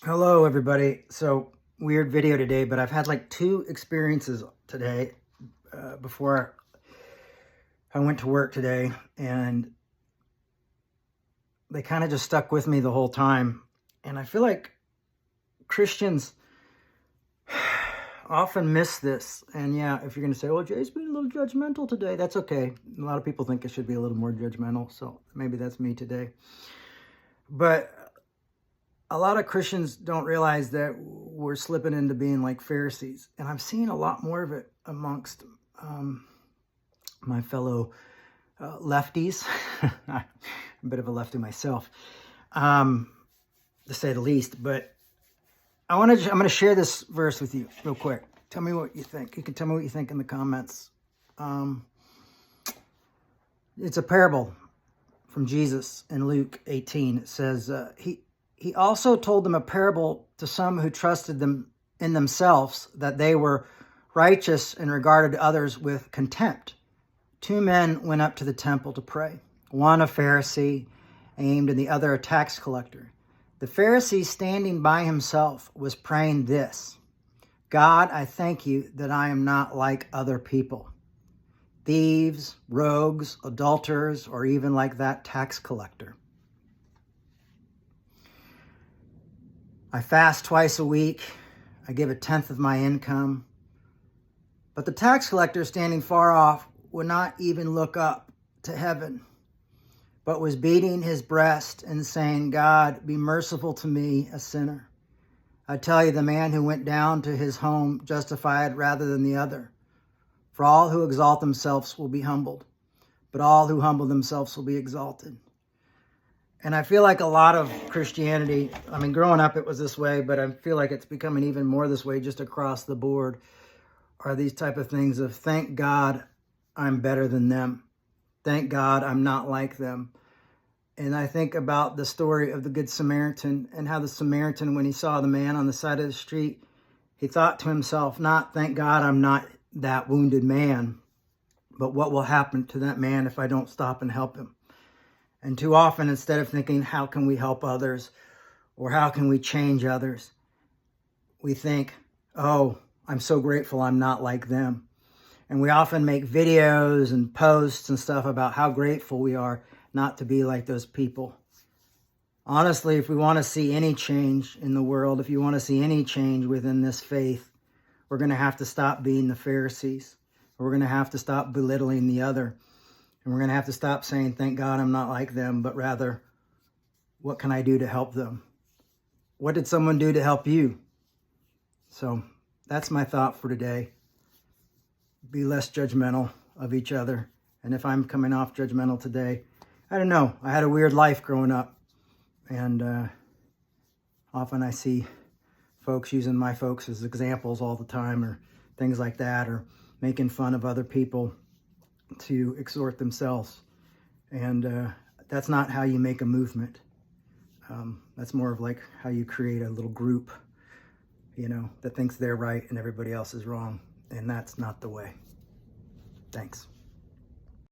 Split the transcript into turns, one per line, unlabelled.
Hello, everybody. So, weird video today, but I've had like two experiences today before I went to work today, and they kind of just stuck with me the whole time. And I feel like Christians often miss this. And yeah, if you're going to say, well, Jay's being a little judgmental today, that's okay. A lot of people think it should be a little more judgmental, so maybe that's me today. But a lot of Christians don't realize that we're slipping into being like Pharisees. And I've seen a lot more of it amongst my fellow lefties. I'm a bit of a lefty myself, to say the least. But I'm going to share this verse with you real quick. Tell me what you think. You can tell me what you think in the comments. It's a parable from Jesus in Luke 18. It says, He also told them a parable to some who trusted them in themselves that they were righteous and regarded others with contempt. Two men went up to the temple to pray, one a Pharisee aimed and the other a tax collector. The Pharisee, standing by himself, was praying this: God, I thank you that I am not like other people, thieves, rogues, adulterers, or even like that tax collector. I fast twice a week. I give 1/10 of my income. But the tax collector, standing far off, would not even look up to heaven, but was beating his breast and saying, God, be merciful to me, a sinner. I tell you, the man who went down to his home justified rather than the other. For all who exalt themselves will be humbled, but all who humble themselves will be exalted. And I feel like a lot of Christianity, I mean, growing up it was this way, but I feel like it's becoming even more this way just across the board, are these type of things of thank God I'm better than them. Thank God I'm not like them. And I think about the story of the Good Samaritan and how the Samaritan, when he saw the man on the side of the street, he thought to himself, not thank God I'm not that wounded man, but what will happen to that man if I don't stop and help him? And too often, instead of thinking, how can we help others or how can we change others, we think, oh, I'm so grateful I'm not like them. And we often make videos and posts and stuff about how grateful we are not to be like those people. Honestly, if we want to see any change in the world, if you want to see any change within this faith, we're going to have to stop being the Pharisees. We're going to have to stop belittling the other. And we're going to have to stop saying, thank God I'm not like them, but rather, what can I do to help them? What did someone do to help you? So that's my thought for today. Be less judgmental of each other. And if I'm coming off judgmental today, I don't know. I had a weird life growing up. And often I see folks using my folks as examples all the time, or things like that, or making fun of other people to exhort themselves. And that's not how you make a movement. That's more of like how you create a little group, that thinks they're right and everybody else is wrong. And that's not the way. Thanks.